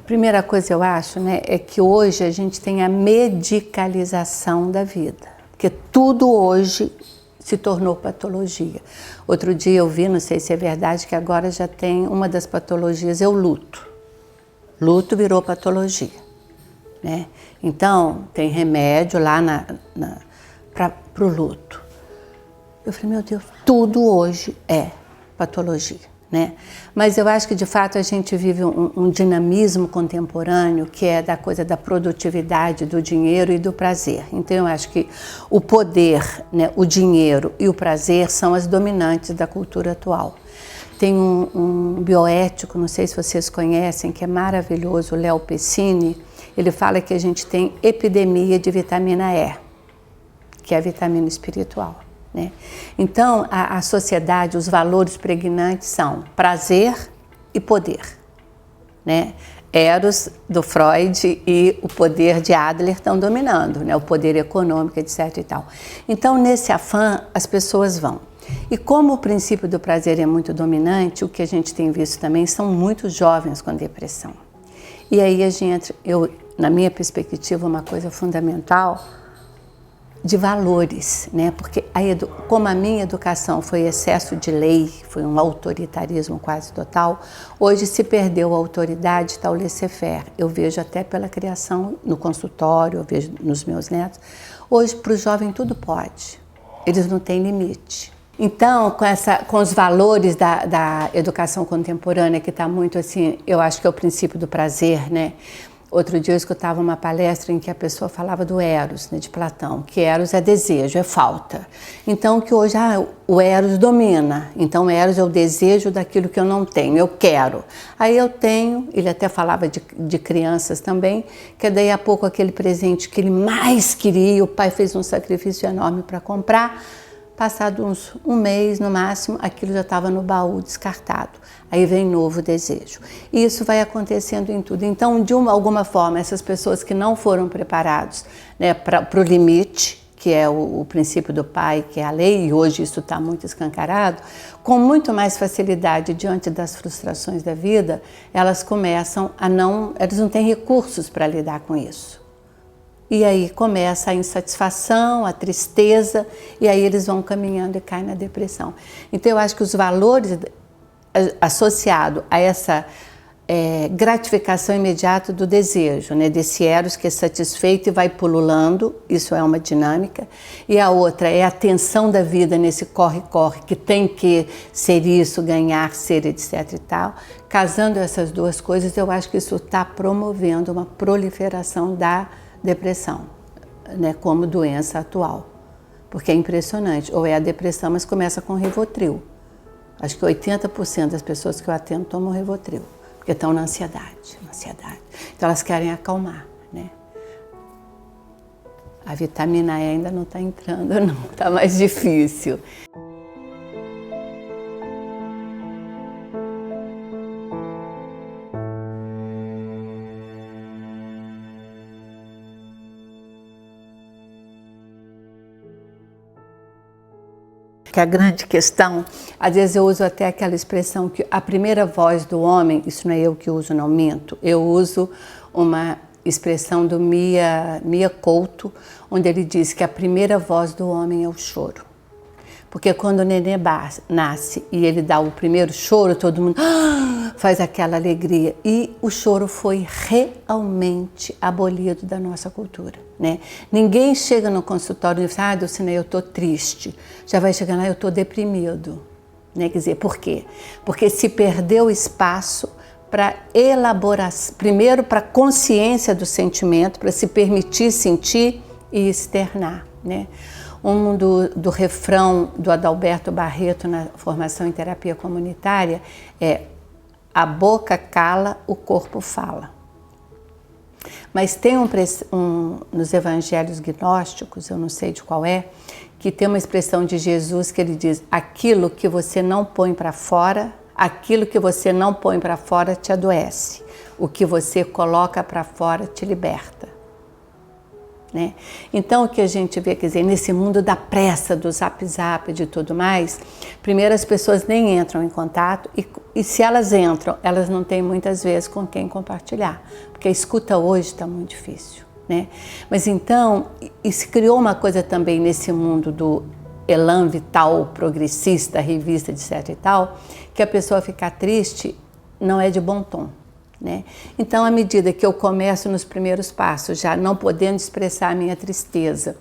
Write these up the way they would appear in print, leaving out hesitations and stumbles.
Primeira coisa eu acho, né, é que hoje a gente tem a medicalização da vida, porque tudo hoje se tornou patologia. Outro dia eu vi, não sei se é verdade, que agora já tem uma das patologias, é o luto. Luto virou patologia, né? Então, tem remédio lá para o luto. Eu falei, meu Deus, tudo hoje é patologia, né? Mas eu acho que, de fato, a gente vive um dinamismo contemporâneo que é da coisa da produtividade, do dinheiro e do prazer. Então, eu acho que o poder, né, o dinheiro e o prazer são as dominantes da cultura atual. Tem um bioético, não sei se vocês conhecem, que é maravilhoso, o Léo Pessini. Ele fala que a gente tem epidemia de vitamina E, que é a vitamina espiritual, né? Então, a sociedade, os valores pregnantes são prazer e poder, né? Eros, do Freud, e o poder de Adler estão dominando, né? O poder econômico, etc. e tal. Então, nesse afã, as pessoas vão. E como o princípio do prazer é muito dominante, o que a gente tem visto também são muitos jovens com depressão. E aí a gente, na minha perspectiva, uma coisa fundamental de valores, né? Porque como a minha educação foi excesso de lei, foi um autoritarismo quase total, hoje se perdeu a autoridade, está o laissez-faire. Eu vejo até pela criação no consultório, eu vejo nos meus netos. Hoje, para o jovem, tudo pode. Eles não têm limite. Então, com os valores da educação contemporânea, que está muito assim, eu acho que é o princípio do prazer, né? Outro dia eu escutava uma palestra em que a pessoa falava do Eros, né, de Platão, que Eros é desejo, é falta. Então, que hoje o Eros domina. Então, Eros é o desejo daquilo que eu não tenho, eu quero. Aí eu tenho, ele até falava de crianças também, que daí a pouco aquele presente que ele mais queria, o pai fez um sacrifício enorme para comprar. Passado um mês, no máximo, aquilo já estava no baú descartado. Aí vem novo desejo. E isso vai acontecendo em tudo. Então, de alguma forma, essas pessoas que não foram preparados, né, para o limite, que é o princípio do pai, que é a lei, e hoje isso está muito escancarado, com muito mais facilidade diante das frustrações da vida, elas começam eles não têm recursos para lidar com isso. E aí começa a insatisfação, a tristeza, e aí eles vão caminhando e caem na depressão. Então eu acho que os valores associados a essa gratificação imediata do desejo, né, desse Eros que é satisfeito e vai pululando, isso é uma dinâmica, e a outra é a tensão da vida nesse corre-corre, que tem que ser isso, ganhar, ser, etc. e tal. Casando essas duas coisas, eu acho que isso está promovendo uma proliferação da depressão, né, como doença atual, porque é impressionante, ou é a depressão, mas começa com Rivotril. Acho que 80% das pessoas que eu atendo tomam Rivotril, porque estão na ansiedade. Então elas querem acalmar, né? A vitamina E ainda não está entrando, não, está mais difícil. Que a grande questão, às vezes eu uso até aquela expressão que a primeira voz do homem, isso não é eu que uso, não minto, eu uso uma expressão do Mia Couto, onde ele diz que a primeira voz do homem é o choro. Porque quando o nenê nasce e ele dá o primeiro choro, todo mundo faz aquela alegria. E o choro foi realmente abolido da nossa cultura, né? Ninguém chega no consultório e diz, Dulcinea, eu estou triste. Já vai chegar lá, eu estou deprimido. Né? Quer dizer, por quê? Porque se perdeu espaço para elaboração, primeiro para consciência do sentimento, para se permitir sentir e externar, né? Do refrão do Adalberto Barreto na formação em terapia comunitária é: a boca cala, o corpo fala. Mas tem nos evangelhos gnósticos, eu não sei de qual é, que tem uma expressão de Jesus que ele diz: aquilo que você não põe para fora, aquilo que você não põe para fora te adoece. O que você coloca para fora te liberta. né? Então o que a gente vê, quer dizer, nesse mundo da pressa, do zap zap, de tudo mais, primeiro as pessoas nem entram em contato e se elas entram, elas não têm muitas vezes com quem compartilhar, porque a escuta hoje está muito difícil, né? Mas então, e se criou uma coisa também nesse mundo do elan vital, progressista, revista, etc e tal, que a pessoa ficar triste não é de bom tom, né? Então, à medida que eu começo nos primeiros passos, já não podendo expressar a minha tristeza,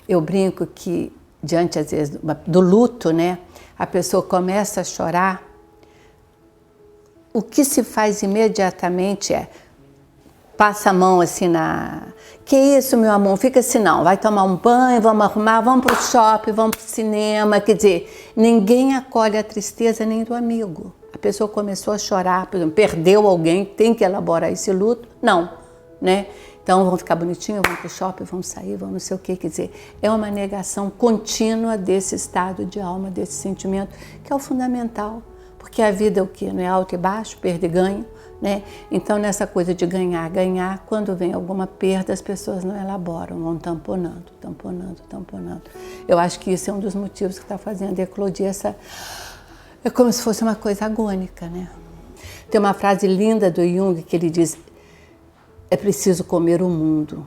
eu brinco que, diante, às vezes, do luto, né, a pessoa começa a chorar, o que se faz imediatamente é, passa a mão assim na... Que isso, meu amor? Fica assim, não. Vai tomar um banho, vamos arrumar, vamos para o shopping, vamos para o cinema. Quer dizer, ninguém acolhe a tristeza nem do amigo. A pessoa começou a chorar, por exemplo, perdeu alguém, tem que elaborar esse luto. Não, né? Então, vamos ficar bonitinho, vamos para o shopping, vamos sair, vamos não sei o quê. Quer dizer, é uma negação contínua desse estado de alma, desse sentimento, que é o fundamental. Porque a vida é o quê? Não é alto e baixo, perda e ganho, né? Então, nessa coisa de ganhar, quando vem alguma perda, as pessoas não elaboram, vão tamponando. Eu acho que isso é um dos motivos que está fazendo eclodir essa... É como se fosse uma coisa agônica, né? Tem uma frase linda do Jung que ele diz: é preciso comer o mundo.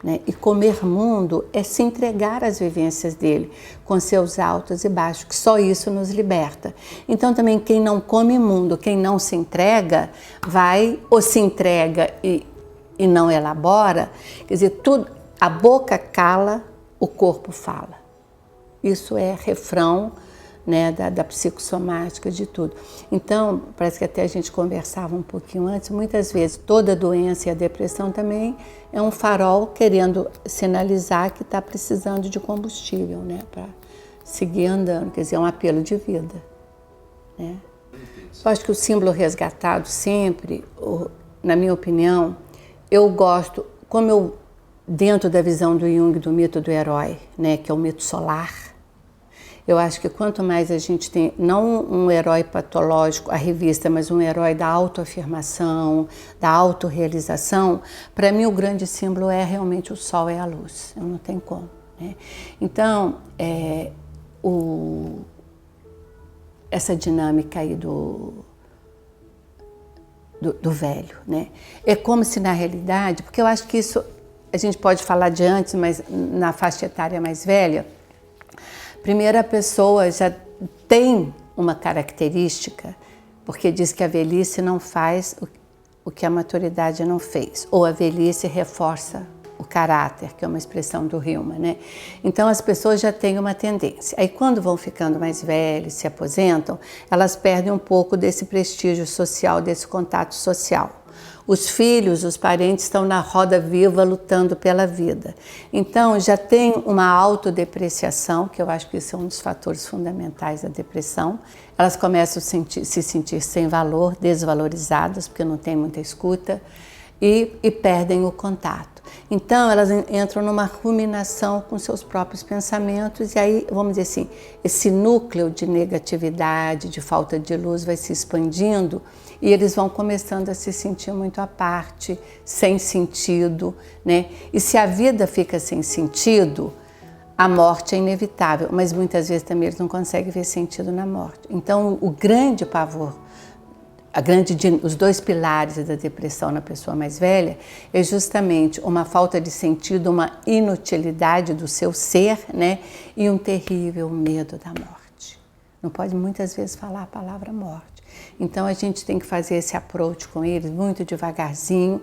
Né? E comer mundo é se entregar às vivências dele, com seus altos e baixos, que só isso nos liberta. Então também quem não come mundo, quem não se entrega, vai ou se entrega e não elabora, quer dizer, tudo, a boca cala, o corpo fala. Isso é refrão, né, da psicossomática, de tudo. Então, parece que até a gente conversava um pouquinho antes, muitas vezes toda doença e a depressão também é um farol querendo sinalizar que está precisando de combustível, né, para seguir andando, quer dizer, é um apelo de vida, né. Eu acho que o símbolo resgatado sempre, na minha opinião, eu gosto, como eu, dentro da visão do Jung, do mito do herói, né, que é o mito solar, eu acho que quanto mais a gente tem, não um herói patológico, a revista, mas um herói da autoafirmação, da autorrealização, para mim o grande símbolo é realmente o sol, é a luz, eu não tenho como, né? Então, essa dinâmica aí do velho, né? É como se na realidade, porque eu acho que isso, a gente pode falar de antes, mas na faixa etária mais velha, primeiro, a pessoa já tem uma característica, porque diz que a velhice não faz o que a maturidade não fez, ou a velhice reforça o caráter, que é uma expressão do Hillman, né? Então, as pessoas já têm uma tendência. Aí, quando vão ficando mais velhas, se aposentam, elas perdem um pouco desse prestígio social, desse contato social. Os filhos, os parentes estão na roda viva lutando pela vida. Então, já tem uma autodepreciação, que eu acho que isso é um dos fatores fundamentais da depressão. Elas começam a se sentir sem valor, desvalorizadas, porque não tem muita escuta, e perdem o contato. Então, elas entram numa ruminação com seus próprios pensamentos, e aí, vamos dizer assim, esse núcleo de negatividade, de falta de luz vai se expandindo, e eles vão começando a se sentir muito à parte, sem sentido, né? E se a vida fica sem sentido, a morte é inevitável, mas muitas vezes também eles não conseguem ver sentido na morte. Então, o grande pavor, os dois pilares da depressão na pessoa mais velha é justamente uma falta de sentido, uma inutilidade do seu ser, né? E um terrível medo da morte. Não pode muitas vezes falar a palavra morte. Então, a gente tem que fazer esse approach com eles muito devagarzinho,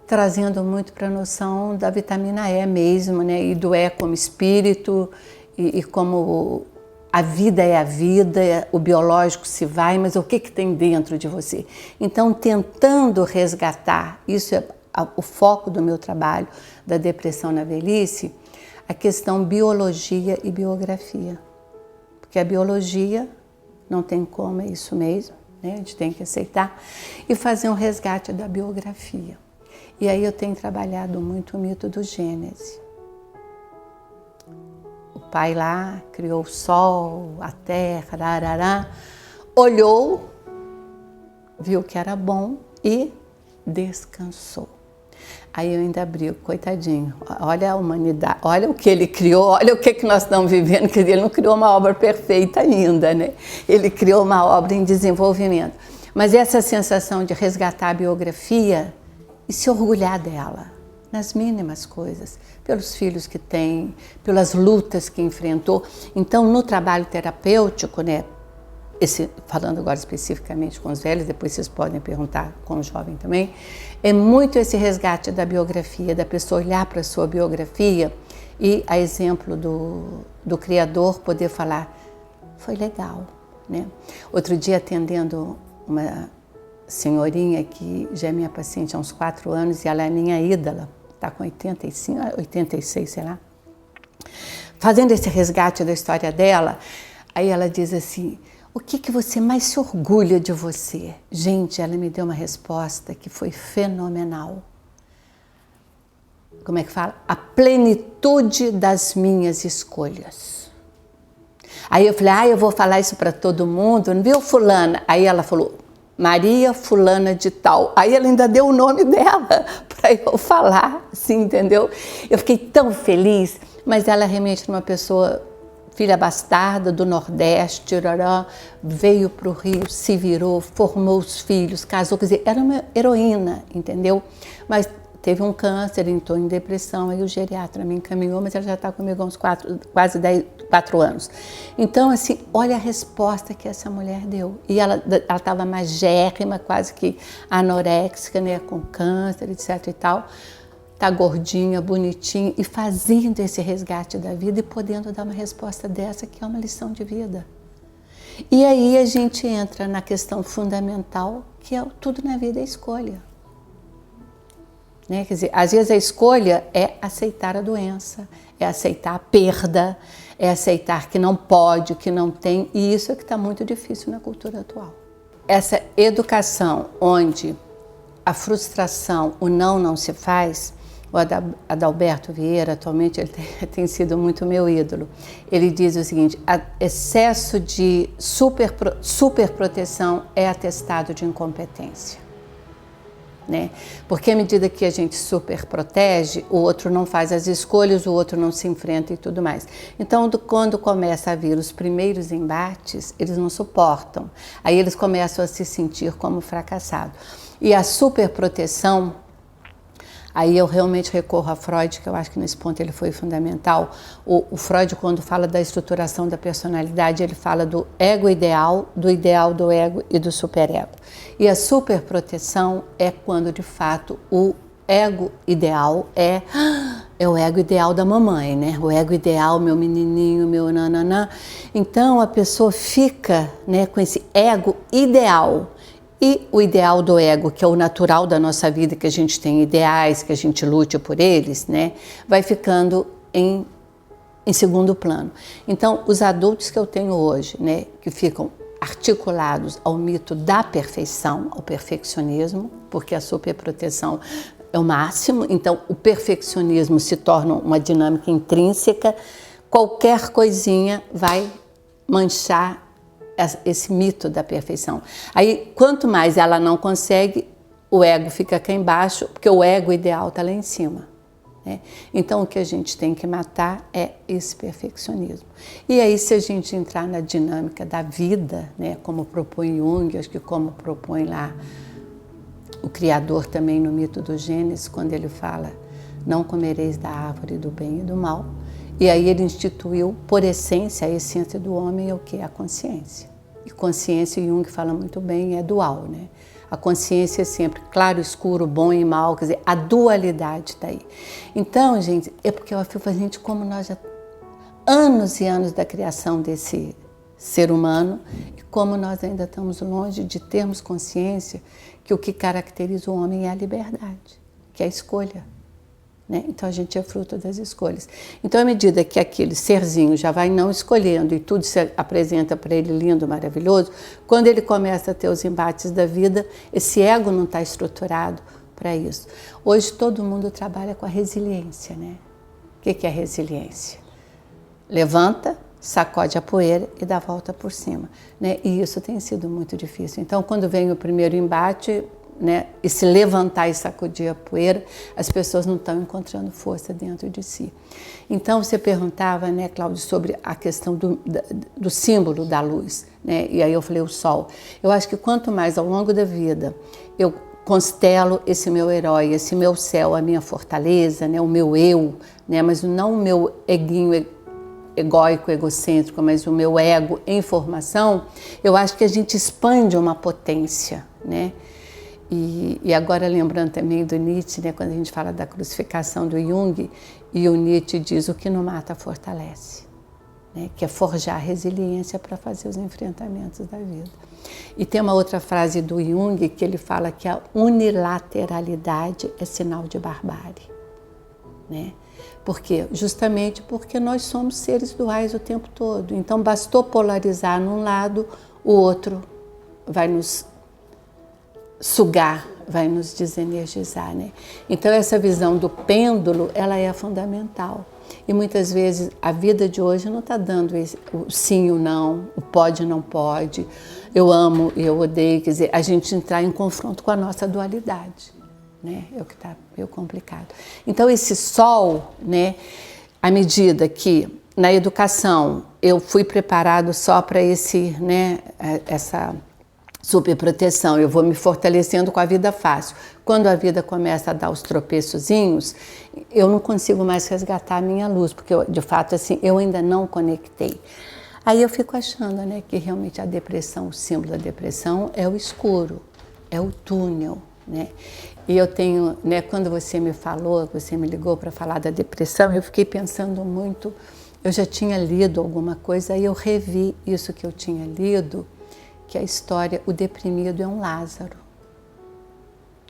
trazendo muito para a noção da vitamina E mesmo, né? E do E como espírito e como a vida é a vida, o biológico se vai, mas o que tem dentro de você? Então, tentando resgatar, isso é o foco do meu trabalho, da depressão na velhice, a questão biologia e biografia. Porque a biologia não tem como, é isso mesmo, né? A gente tem que aceitar e fazer um resgate da biografia. E aí eu tenho trabalhado muito o mito do Gênese. O pai lá criou o sol, a terra, arará, olhou, viu que era bom e descansou. Aí eu ainda brigo, coitadinho, olha a humanidade, olha o que ele criou, olha o que nós estamos vivendo, quer dizer, ele não criou uma obra perfeita ainda, né? Ele criou uma obra em desenvolvimento. Mas essa sensação de resgatar a biografia e se orgulhar dela, nas mínimas coisas, pelos filhos que tem, pelas lutas que enfrentou. Então, no trabalho terapêutico, né, falando agora especificamente com os velhos, depois vocês podem perguntar com o jovem também, é muito esse resgate da biografia, da pessoa olhar para a sua biografia e, a exemplo do criador, poder falar, foi legal, né? Outro dia, atendendo uma senhorinha que já é minha paciente há uns 4 anos e ela é minha ídola, está com 85, 86, sei lá, fazendo esse resgate da história dela, aí ela diz assim, o que você mais se orgulha de você? Gente, ela me deu uma resposta que foi fenomenal. Como é que fala? A plenitude das minhas escolhas. Aí eu falei, eu vou falar isso para todo mundo, não viu, fulana? Aí ela falou, Maria fulana de tal. Aí ela ainda deu o nome dela para eu falar, assim, entendeu? Eu fiquei tão feliz, mas ela realmente é uma pessoa... filha bastarda do Nordeste, veio para o Rio, se virou, formou os filhos, casou, quer dizer, era uma heroína, entendeu? Mas teve um câncer, entrou em depressão, aí o geriatra me encaminhou, mas ela já está comigo há uns 4 anos. Então, assim, olha a resposta que essa mulher deu. E ela estava magérrima, quase que anoréxica, né, com câncer, etc e tal. Tá gordinha, bonitinha e fazendo esse resgate da vida e podendo dar uma resposta dessa que é uma lição de vida. E aí a gente entra na questão fundamental que é tudo na vida é escolha. Né? Quer dizer, às vezes a escolha é aceitar a doença, é aceitar a perda, é aceitar que não pode, que não tem, e isso é que está muito difícil na cultura atual. Essa educação onde a frustração, o não se faz. O Adalberto Vieira, atualmente, ele tem sido muito meu ídolo. Ele diz o seguinte, excesso de superproteção é atestado de incompetência. Né? Porque à medida que a gente superprotege, o outro não faz as escolhas, o outro não se enfrenta e tudo mais. Então, quando começa a vir os primeiros embates, eles não suportam. Aí eles começam a se sentir como fracassados. E a superproteção, aí eu realmente recorro a Freud, que eu acho que nesse ponto ele foi fundamental. O Freud, quando fala da estruturação da personalidade, ele fala do ego ideal do ego e do superego. E a superproteção é quando, de fato, o ego ideal é o ego ideal da mamãe, né? O ego ideal, meu menininho, meu nananã. Então, a pessoa fica, né, com esse ego ideal. E o ideal do ego, que é o natural da nossa vida, que a gente tem ideais, que a gente lute por eles, né, vai ficando em segundo plano. Então, os adultos que eu tenho hoje, né, que ficam articulados ao mito da perfeição, ao perfeccionismo, porque a superproteção é o máximo, então o perfeccionismo se torna uma dinâmica intrínseca, qualquer coisinha vai manchar esse mito da perfeição. Aí, quanto mais ela não consegue, o ego fica cá embaixo, porque o ego ideal está lá em cima. Né? Então, o que a gente tem que matar é esse perfeccionismo. E aí, se a gente entrar na dinâmica da vida, né, como propõe Jung, acho que como propõe lá o Criador também no mito do Gênesis, quando ele fala, não comereis da árvore do bem e do mal, e aí ele instituiu, por essência, a essência do homem é o que? A consciência. E consciência, Jung fala muito bem, é dual, né? A consciência é sempre claro, escuro, bom e mal, quer dizer, a dualidade está aí. Então, gente, é porque eu afirmo, gente, como nós já... anos e anos da criação desse ser humano, e como nós ainda estamos longe de termos consciência que o que caracteriza o homem é a liberdade, que é a escolha. Né? Então a gente é fruto das escolhas. Então, à medida que aquele serzinho já vai não escolhendo e tudo se apresenta para ele lindo, maravilhoso, quando ele começa a ter os embates da vida, esse ego não está estruturado para isso. Hoje todo mundo trabalha com a resiliência, né? O que é resiliência? Levanta, sacode a poeira e dá a volta por cima. Né? E isso tem sido muito difícil. Então, quando vem o primeiro embate, né, esse levantar e sacudir a poeira, as pessoas não estão encontrando força dentro de si. Então você perguntava, né, Cláudio, sobre a questão do símbolo da luz, né? E aí eu falei o sol. Eu acho que quanto mais ao longo da vida eu constelo esse meu herói, esse meu céu, a minha fortaleza, né, o meu eu, né, mas não o meu eguinho egóico, egocêntrico, mas o meu ego em formação, eu acho que a gente expande uma potência, né? E agora lembrando também do Nietzsche, né, quando a gente fala da crucificação do Jung, e o Nietzsche diz: o que não mata fortalece, né, que é forjar resiliência para fazer os enfrentamentos da vida. E tem uma outra frase do Jung que ele fala que a unilateralidade é sinal de barbárie, né? Por quê? Justamente porque nós somos seres duais o tempo todo. Então bastou polarizar num lado, o outro vai nos sugar, vai nos desenergizar, né? Então essa visão do pêndulo, ela é fundamental. E muitas vezes a vida de hoje não está dando o sim e o não, o pode e não pode, eu amo e eu odeio, quer dizer, a gente entrar em confronto com a nossa dualidade, né? É o que está meio complicado. Então esse sol, né, à medida que na educação eu fui preparado só para esse, né, essa superproteção, eu vou me fortalecendo com a vida fácil. Quando a vida começa a dar os tropeçozinhos, eu não consigo mais resgatar a minha luz, porque de fato assim, eu ainda não conectei. Aí eu fico achando, né, que realmente a depressão, o símbolo da depressão é o escuro, é o túnel, né? E eu tenho, né, quando você me falou, você me ligou para falar da depressão, eu fiquei pensando muito, eu já tinha lido alguma coisa, aí eu revi isso que eu tinha lido, que a história, o deprimido é um Lázaro,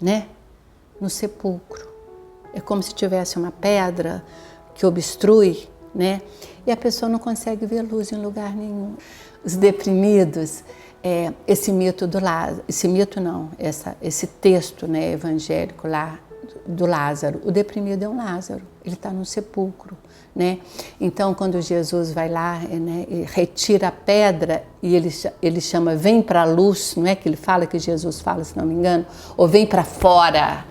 né? No sepulcro. É como se tivesse uma pedra que obstrui, né? E a pessoa não consegue ver luz em lugar nenhum. Os deprimidos, esse mito do Lázaro, esse mito não, esse texto, né, evangélico lá do Lázaro, o deprimido é um Lázaro, ele está no sepulcro, né? Então quando Jesus vai lá, né, e retira a pedra e ele chama vem para a luz, não é que ele fala, que Jesus fala, se não me engano, ou vem para fora,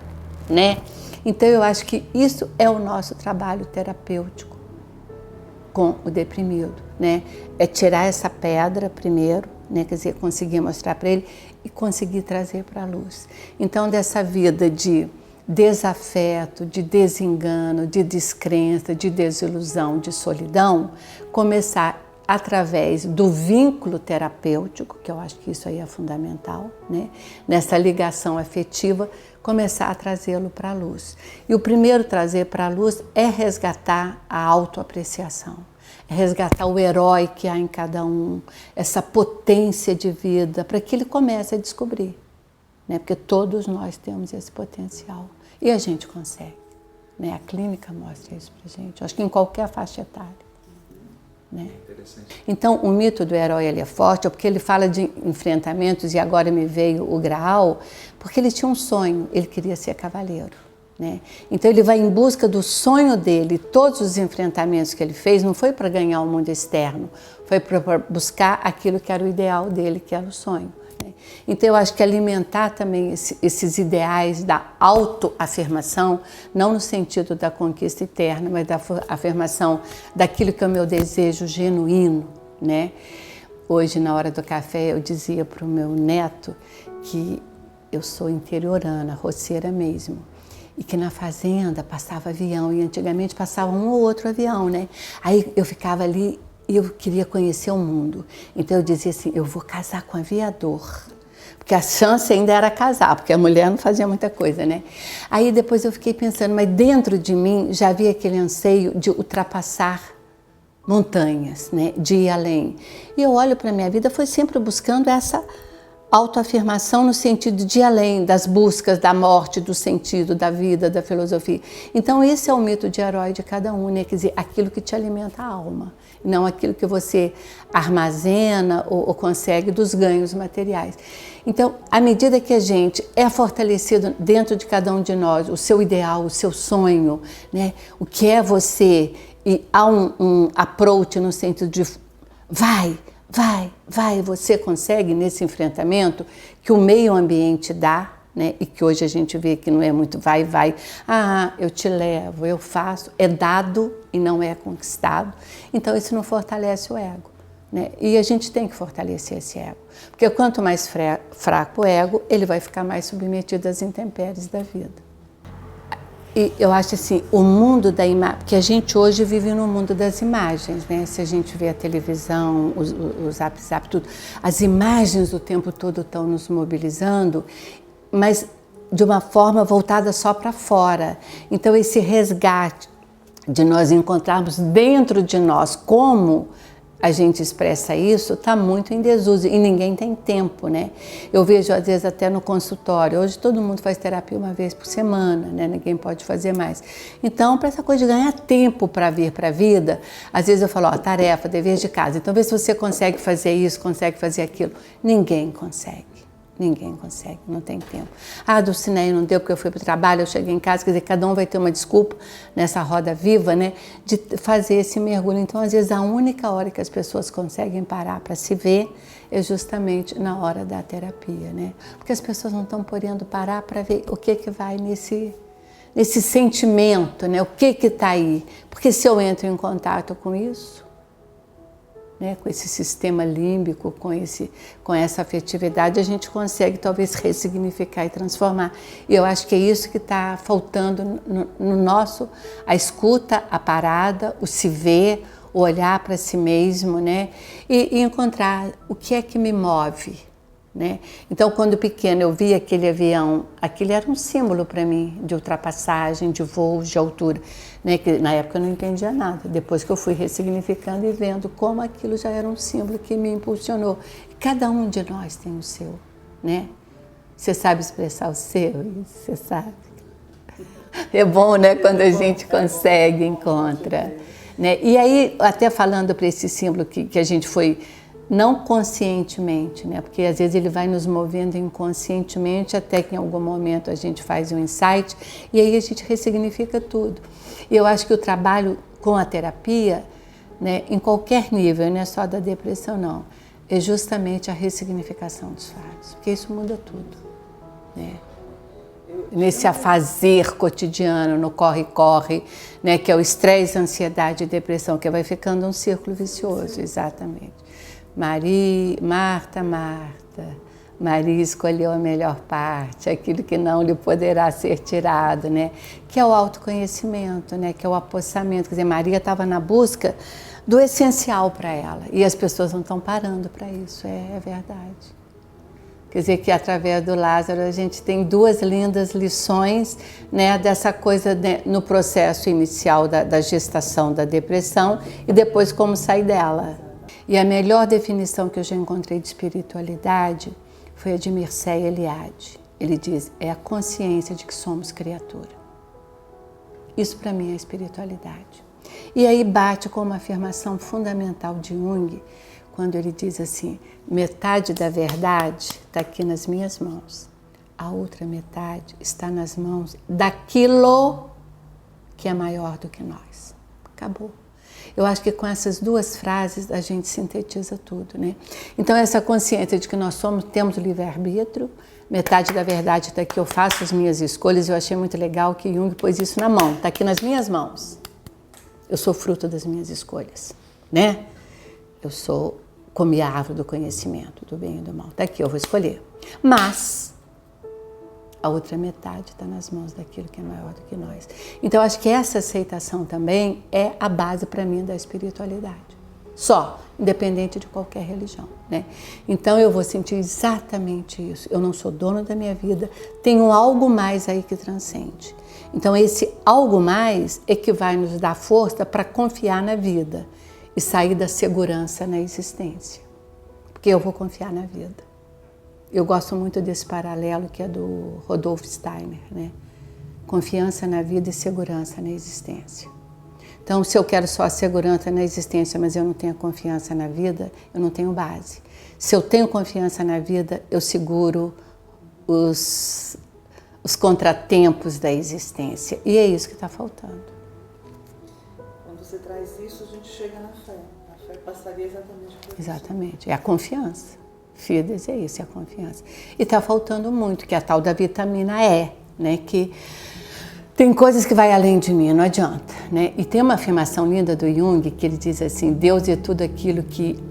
né? Então eu acho que isso é o nosso trabalho terapêutico com o deprimido, né? É tirar essa pedra primeiro, né? Quer dizer, conseguir mostrar para ele e conseguir trazer para a luz. Então dessa vida de desafeto, de desengano, de descrença, de desilusão, de solidão, começar através do vínculo terapêutico, que eu acho que isso aí é fundamental, né? Nessa ligação afetiva, começar a trazê-lo para a luz. E o primeiro trazer para a luz é resgatar a autoapreciação, é resgatar o herói que há em cada um, essa potência de vida, para que ele comece a descobrir, né? Porque todos nós temos esse potencial e a gente consegue, né? A clínica mostra isso para gente, acho que em qualquer faixa etária, né? Então o mito do herói ele é forte, porque ele fala de enfrentamentos, e agora me veio o Graal, porque ele tinha um sonho, ele queria ser cavaleiro, né? Então ele vai em busca do sonho dele. Todos os enfrentamentos que ele fez não foi para ganhar o mundo externo, foi para buscar aquilo que era o ideal dele, que era o sonho. Então eu acho que alimentar também esses ideais da autoafirmação, não no sentido da conquista eterna, mas da afirmação daquilo que é o meu desejo genuíno, né? Hoje, na hora do café, eu dizia para o meu neto que eu sou interiorana, roceira mesmo, e que na fazenda passava avião, e antigamente passava um ou outro avião, né? Aí eu ficava ali e eu queria conhecer o mundo. Então eu dizia assim, eu vou casar com um aviador. Porque a chance ainda era casar, porque a mulher não fazia muita coisa, né? Aí depois eu fiquei pensando, mas dentro de mim já havia aquele anseio de ultrapassar montanhas, né? De ir além. E eu olho para a minha vida, foi sempre buscando essa autoafirmação no sentido de ir além das buscas da morte, do sentido, da vida, da filosofia. Então esse é o mito de herói de cada um, né? Quer dizer, aquilo que te alimenta a alma, não aquilo que você armazena ou consegue dos ganhos materiais. Então, à medida que a gente é fortalecido dentro de cada um de nós, o seu ideal, o seu sonho, né? O que é você, e há um approach no sentido de vai, você consegue nesse enfrentamento que o meio ambiente dá, né? E que hoje a gente vê que não é muito vai, eu te levo, eu faço, é dado e não é conquistado. Então isso não fortalece o ego, né? E a gente tem que fortalecer esse ego, porque quanto mais fraco o ego, ele vai ficar mais submetido às intempéries da vida. E eu acho assim, o mundo da imagem, porque a gente hoje vive no mundo das imagens, né? Se a gente vê a televisão, o zap, tudo, as imagens o tempo todo estão nos mobilizando, mas de uma forma voltada só para fora. Então esse resgate de nós encontrarmos dentro de nós como a gente expressa isso, está muito em desuso e ninguém tem tempo, né? Eu vejo às vezes até no consultório, hoje todo mundo faz terapia uma vez por semana, né? Ninguém pode fazer mais. Então, para essa coisa de ganhar tempo para vir para a vida, às vezes eu falo, ó, tarefa, dever de casa, então vê se você consegue fazer isso, consegue fazer aquilo. Ninguém consegue. Ninguém consegue, não tem tempo. Ah, do cinema não deu porque eu fui para o trabalho, eu cheguei em casa, quer dizer, cada um vai ter uma desculpa nessa roda viva, né, de fazer esse mergulho. Então, às vezes, a única hora que as pessoas conseguem parar para se ver é justamente na hora da terapia, né? Porque as pessoas não estão podendo parar para ver o que vai nesse sentimento, né? O que está aí. Porque se eu entro em contato com isso, né, com esse sistema límbico, com essa afetividade, a gente consegue talvez ressignificar e transformar. E eu acho que é isso que está faltando no nosso, a escuta, a parada, o se ver, o olhar para si mesmo, né, e encontrar o que é que me move, né? Então, quando pequena eu via aquele avião, aquele era um símbolo para mim de ultrapassagem, de voo, de altura, né? Que na época eu não entendia nada. Depois que eu fui ressignificando e vendo como aquilo já era um símbolo que me impulsionou. Cada um de nós tem o seu, né? Você sabe expressar o seu, você sabe. É bom, né? Quando a gente consegue, encontra, né? E aí, até falando para esse símbolo que a gente foi não conscientemente, né? Porque às vezes ele vai nos movendo inconscientemente até que em algum momento a gente faz um insight e aí a gente ressignifica tudo. E eu acho que o trabalho com a terapia, né, em qualquer nível, não é só da depressão não, é justamente a ressignificação dos fatos, porque isso muda tudo, né? Nesse afazer cotidiano, no corre-corre, né, que é o estresse, ansiedade e depressão, que vai ficando um círculo vicioso, exatamente. Marta, Maria escolheu a melhor parte, aquilo que não lhe poderá ser tirado, né? Que é o autoconhecimento, né? Que é o apossamento. Quer dizer, Maria estava na busca do essencial para ela e as pessoas não estão parando para isso, é verdade. Quer dizer que através do Lázaro a gente tem duas lindas lições, né, dessa coisa, né, no processo inicial da gestação da depressão e depois como sair dela. E a melhor definição que eu já encontrei de espiritualidade foi a de Mircea Eliade. Ele diz, é a consciência de que somos criatura. Isso para mim é espiritualidade. E aí bate com uma afirmação fundamental de Jung, quando ele diz assim, metade da verdade está aqui nas minhas mãos, a outra metade está nas mãos daquilo que é maior do que nós. Acabou. Eu acho que com essas duas frases a gente sintetiza tudo, né? Então essa consciência de que nós temos o livre-arbítrio, metade da verdade está aqui, eu faço as minhas escolhas, eu achei muito legal que Jung pôs isso na mão, está aqui nas minhas mãos. Eu sou fruto das minhas escolhas, né? Eu comi a árvore do conhecimento, do bem e do mal, está aqui, eu vou escolher. Mas a outra metade está nas mãos daquilo que é maior do que nós. Então, acho que essa aceitação também é a base para mim da espiritualidade. Só, independente de qualquer religião, né? Então, eu vou sentir exatamente isso. Eu não sou dono da minha vida, tenho algo mais aí que transcende. Então, esse algo mais é que vai nos dar força para confiar na vida e sair da segurança na existência. Porque eu vou confiar na vida. Eu gosto muito desse paralelo que é do Rudolf Steiner, né? Confiança na vida e segurança na existência. Então, se eu quero só a segurança na existência, mas eu não tenho confiança na vida, eu não tenho base. Se eu tenho confiança na vida, eu seguro os contratempos da existência. E é isso que está faltando. Quando você traz isso, a gente chega na fé. A fé passaria exatamente por isso. Exatamente. É a confiança. Fides é isso, é a confiança. E está faltando muito, que é a tal da vitamina E, né? Que tem coisas que vai além de mim, não adianta, né? E tem uma afirmação linda do Jung, que ele diz assim, Deus é tudo aquilo que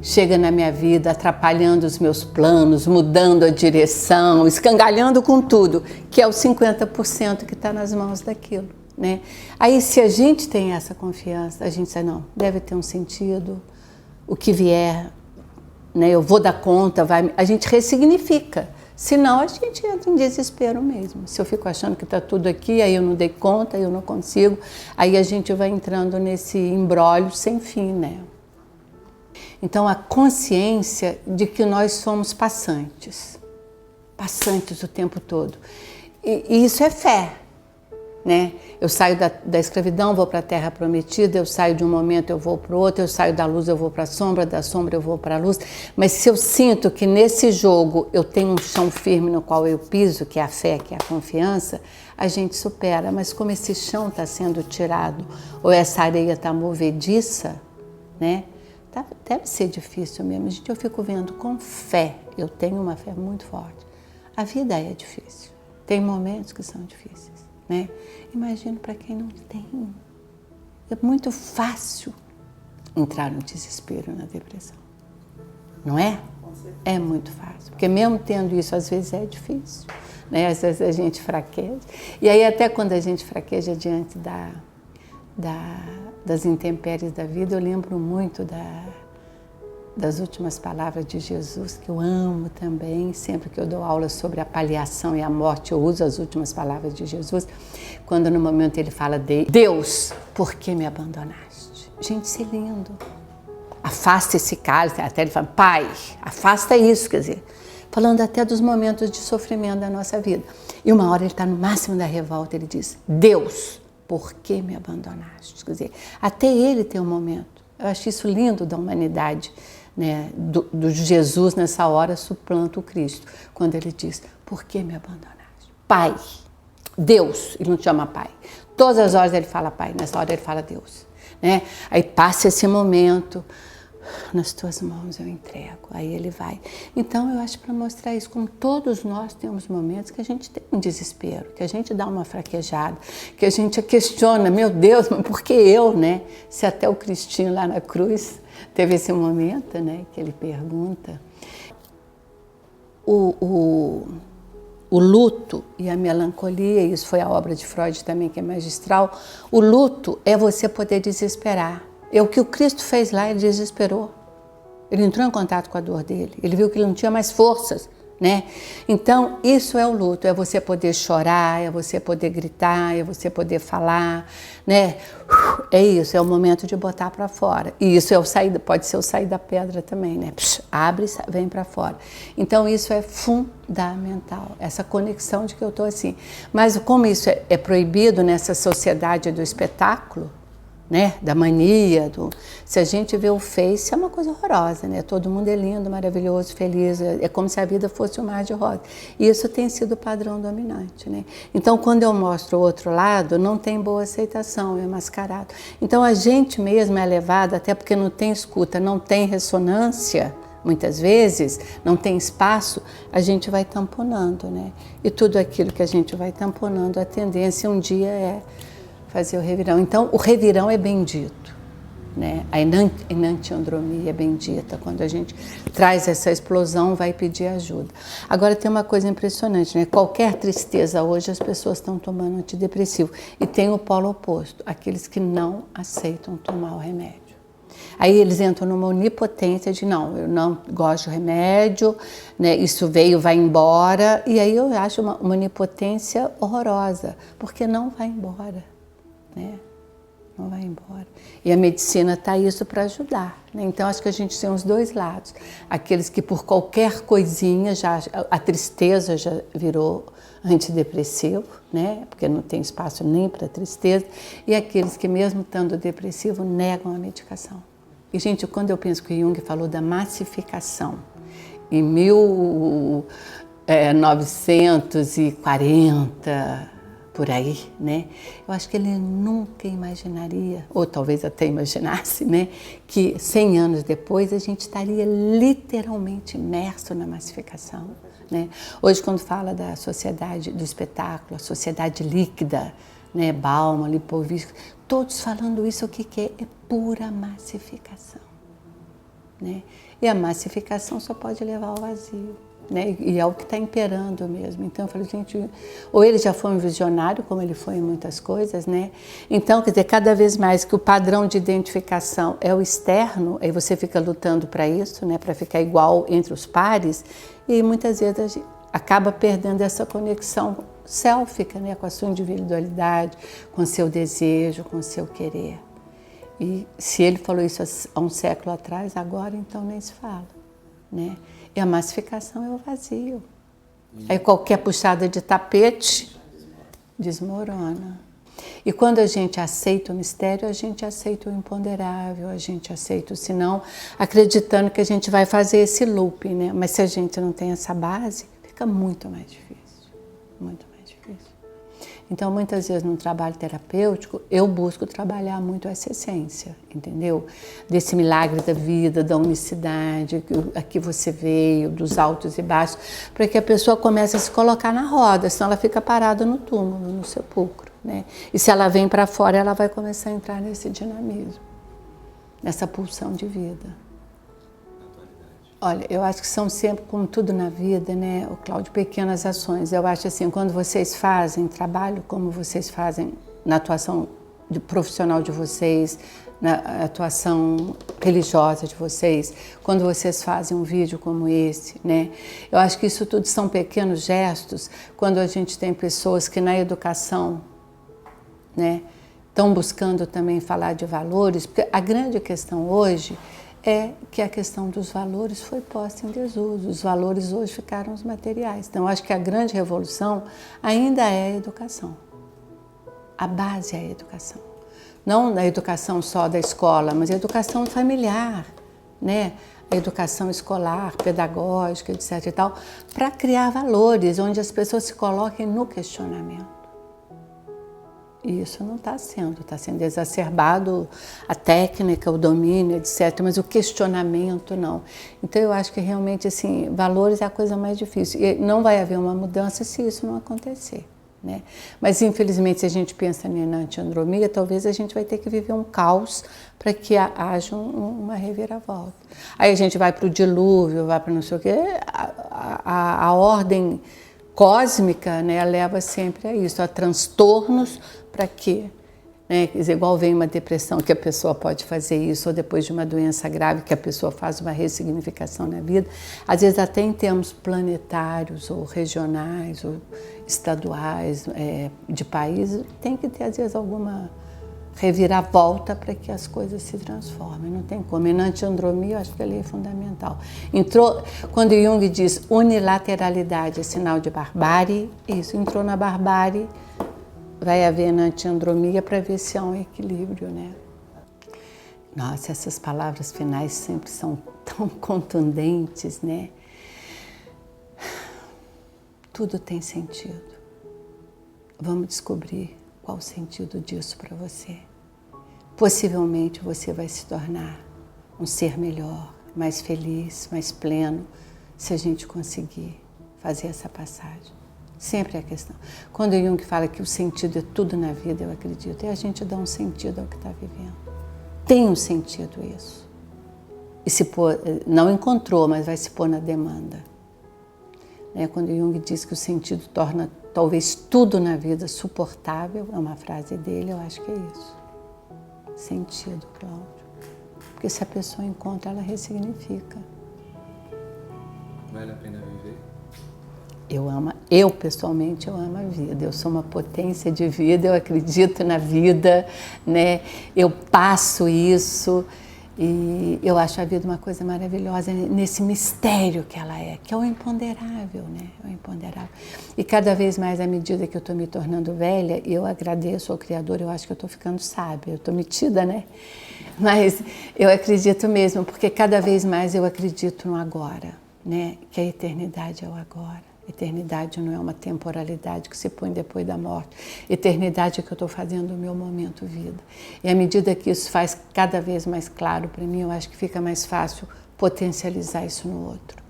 chega na minha vida, atrapalhando os meus planos, mudando a direção, escangalhando com tudo, que é o 50% que está nas mãos daquilo, né? Aí se a gente tem essa confiança, a gente diz, não, deve ter um sentido, o que vier, né, eu vou dar conta, a gente ressignifica. Senão a gente entra em desespero mesmo. Se eu fico achando que está tudo aqui, aí eu não dei conta, eu não consigo, aí a gente vai entrando nesse imbróglio sem fim, né? Então a consciência de que nós somos passantes o tempo todo. E isso é fé, né? Eu saio da escravidão, vou para a terra prometida, eu saio de um momento, eu vou para o outro, eu saio da luz, eu vou para a sombra, da sombra eu vou para a luz. Mas se eu sinto que nesse jogo eu tenho um chão firme no qual eu piso, que é a fé, que é a confiança, a gente supera. Mas como esse chão está sendo tirado, ou essa areia está movediça, né? Deve ser difícil mesmo. Gente, eu fico vendo com fé, eu tenho uma fé muito forte. A vida é difícil, tem momentos que são difíceis. Né? Imagino para quem não tem. É muito fácil entrar no desespero, na depressão. Não é? É muito fácil. Porque mesmo tendo isso, às vezes é difícil. Né? Às vezes a gente fraqueja. E aí até quando a gente fraqueja diante das intempéries da vida, eu lembro muito das últimas palavras de Jesus, que eu amo também, sempre que eu dou aula sobre a paliação e a morte, eu uso as últimas palavras de Jesus, quando no momento ele fala de Deus, por que me abandonaste? Gente, isso é lindo. Afasta esse cálice, até ele fala, Pai, afasta isso, quer dizer, falando até dos momentos de sofrimento da nossa vida. E uma hora ele está no máximo da revolta, ele diz, Deus, por que me abandonaste? Quer dizer, até ele tem um momento. Eu acho isso lindo da humanidade, né, do Jesus nessa hora suplanta o Cristo, quando ele diz, por que me abandonaste? Pai, Deus, ele não te chama Pai. Todas as horas ele fala Pai, nessa hora ele fala Deus. Né? Aí passa esse momento, nas tuas mãos eu entrego, aí ele vai. Então eu acho para mostrar isso, como todos nós temos momentos que a gente tem um desespero, que a gente dá uma fraquejada, que a gente questiona, meu Deus, mas por que eu, né? Se até o Cristinho lá na cruz teve esse momento, né, que ele pergunta. O luto e a melancolia, isso foi a obra de Freud também, que é magistral, o luto é você poder desesperar. É o que o Cristo fez lá, ele desesperou. Ele entrou em contato com a dor dele, ele viu que ele não tinha mais forças, né? Então, isso é o luto, é você poder chorar, é você poder gritar, é você poder falar, né? É isso, é o momento de botar para fora. E isso é o sair, pode ser o sair da pedra também, né? Abre, vem para fora. Então, isso é fundamental, essa conexão de que eu estou assim. Mas como isso é proibido nessa sociedade do espetáculo, né, da mania, se a gente vê o Face, é uma coisa horrorosa, né? Todo mundo é lindo, maravilhoso, feliz, é como se a vida fosse um mar de rosa. E isso tem sido o padrão dominante, né? Então, quando eu mostro o outro lado, não tem boa aceitação, é mascarado. Então, a gente mesmo é levado, até porque não tem escuta, não tem ressonância, muitas vezes, não tem espaço, a gente vai tamponando, né? E tudo aquilo que a gente vai tamponando, a tendência um dia é fazer o revirão. Então, o revirão é bendito, né? A enantiandromia é bendita. Quando a gente traz essa explosão, vai pedir ajuda. Agora, tem uma coisa impressionante, né? Qualquer tristeza hoje, as pessoas estão tomando antidepressivo. E tem o polo oposto, aqueles que não aceitam tomar o remédio. Aí eles entram numa onipotência de não, eu não gosto de remédio, né? Isso veio, vai embora. E aí eu acho uma onipotência horrorosa, porque não vai embora. Né? Não vai embora. E a medicina está isso para ajudar. Né? Então, acho que a gente tem os dois lados. Aqueles que por qualquer coisinha, a tristeza já virou antidepressivo, né? Porque não tem espaço nem para tristeza. E aqueles que mesmo estando depressivo, negam a medicação. E, gente, quando eu penso que o Jung falou da massificação, em 1940, por aí, né? Eu acho que ele nunca imaginaria, ou talvez até imaginasse, né, que 100 anos depois a gente estaria literalmente imerso na massificação, né? Hoje, quando fala da sociedade do espetáculo, a sociedade líquida, né, Bauman, Lipovitsky, todos falando isso, o que é? É pura massificação, né? E a massificação só pode levar ao vazio, né? E é o que está imperando mesmo. Então eu falei, gente, ou ele já foi um visionário, como ele foi em muitas coisas, né? Então, quer dizer, cada vez mais que o padrão de identificação é o externo, aí você fica lutando para isso, né? Para ficar igual entre os pares, e muitas vezes a gente acaba perdendo essa conexão sélfica, né? Com a sua individualidade, com o seu desejo, com o seu querer. E se ele falou isso há um século atrás, agora então nem se fala, né? E a massificação é o vazio. Aí qualquer puxada de tapete desmorona. E quando a gente aceita o mistério, a gente aceita o imponderável, a gente aceita o sinão, acreditando que a gente vai fazer esse loop, né? Mas se a gente não tem essa base, fica muito mais difícil, muito mais difícil. Então, muitas vezes, no trabalho terapêutico, eu busco trabalhar muito essa essência, entendeu? Desse milagre da vida, da unicidade, a que você veio, dos altos e baixos, para que a pessoa comece a se colocar na roda, senão ela fica parada no túmulo, no sepulcro, né? E se ela vem para fora, ela vai começar a entrar nesse dinamismo, nessa pulsão de vida. Olha, eu acho que são sempre, como tudo na vida, né, o Cláudio, pequenas ações. Eu acho assim, quando vocês fazem trabalho como vocês fazem na atuação profissional de vocês, na atuação religiosa de vocês, quando vocês fazem um vídeo como esse, né, eu acho que isso tudo são pequenos gestos, quando a gente tem pessoas que na educação, né, estão buscando também falar de valores, porque a grande questão hoje é que a questão dos valores foi posta em desuso. Os valores hoje ficaram os materiais. Então, acho que a grande revolução ainda é a educação. A base é a educação. Não a educação só da escola, mas a educação familiar, né? A educação escolar, pedagógica, etc. e tal, para criar valores onde as pessoas se coloquem no questionamento. E isso não está sendo exacerbado a técnica, o domínio, etc., mas o questionamento não. Então eu acho que realmente assim, valores é a coisa mais difícil. E não vai haver uma mudança se isso não acontecer, né? Mas infelizmente se a gente pensa na enantiandromia, talvez a gente vai ter que viver um caos para que haja uma reviravolta. Aí a gente vai para o dilúvio, vai para não sei o quê, a ordem cósmica, né, leva sempre a isso, a transtornos. Para quê? Né? Quer dizer, igual vem uma depressão que a pessoa pode fazer isso, ou depois de uma doença grave que a pessoa faz uma ressignificação na vida, às vezes até em termos planetários, ou regionais, ou estaduais, de país, tem que ter às vezes alguma reviravolta para que as coisas se transformem, não tem como. E na antiandromia, eu acho que ali é fundamental. Quando Jung diz unilateralidade é sinal de barbárie, isso, entrou na barbárie, vai haver na antiandromia para ver se há um equilíbrio, né? Nossa, essas palavras finais sempre são tão contundentes, né? Tudo tem sentido. Vamos descobrir qual o sentido disso para você. Possivelmente você vai se tornar um ser melhor, mais feliz, mais pleno, se a gente conseguir fazer essa passagem. Sempre é a questão. Quando Jung fala que o sentido é tudo na vida, eu acredito, e a gente dá um sentido ao que está vivendo. Tem um sentido isso. E se pôr, não encontrou, mas vai se pôr na demanda. Né? Quando Jung diz que o sentido torna talvez tudo na vida suportável, é uma frase dele, eu acho que é isso. Sentido, Cláudio. Porque se a pessoa encontra, ela ressignifica. Vale a pena viver? Eu pessoalmente, eu amo a vida. Eu sou uma potência de vida, eu acredito na vida, né? Eu passo isso e eu acho a vida uma coisa maravilhosa nesse mistério que ela é, que é o imponderável, né? É o imponderável. E cada vez mais, à medida que eu estou me tornando velha, eu agradeço ao Criador, eu acho que eu estou ficando sábia, eu estou metida, né? Mas eu acredito mesmo, porque cada vez mais eu acredito no agora, né? Que a eternidade é o agora. Eternidade não é uma temporalidade que se põe depois da morte. Eternidade é que eu estou fazendo o meu momento vida. E à medida que isso faz cada vez mais claro para mim, eu acho que fica mais fácil potencializar isso no outro.